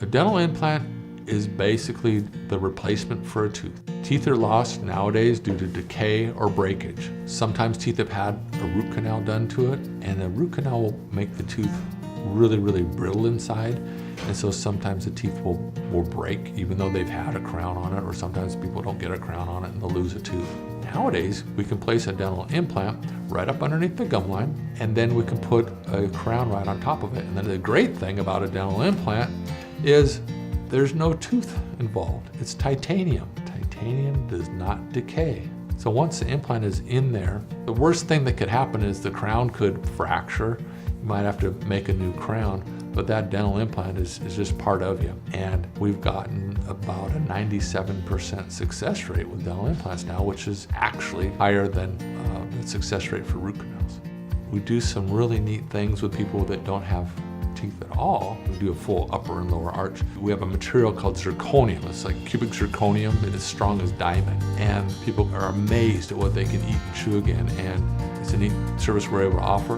A dental implant is basically the replacement for a tooth. Teeth are lost nowadays due to decay or breakage. Sometimes teeth have had a root canal done to it, and the root canal will make the tooth really, really brittle inside. And so sometimes the teeth will break even though they've had a crown on it, or sometimes people don't get a crown on it and they'll lose a tooth. Nowadays, we can place a dental implant right up underneath the gum line, and then we can put a crown right on top of it. And then the great thing about a dental implant is there's no tooth involved. It's titanium. Titanium does not decay. So once the implant is in there, the worst thing that could happen is the crown could fracture. You might have to make a new crown, but that dental implant is just part of you. And we've gotten about a 97% success rate with dental implants now, which is actually higher than the success rate for root canals. We do some really neat things with people that don't have teeth at all. We do a full upper and lower arch. We have a material called zirconium. It's like cubic zirconium. It is as strong as diamond. And people are amazed at what they can eat and chew again. And it's a neat service we're able to offer.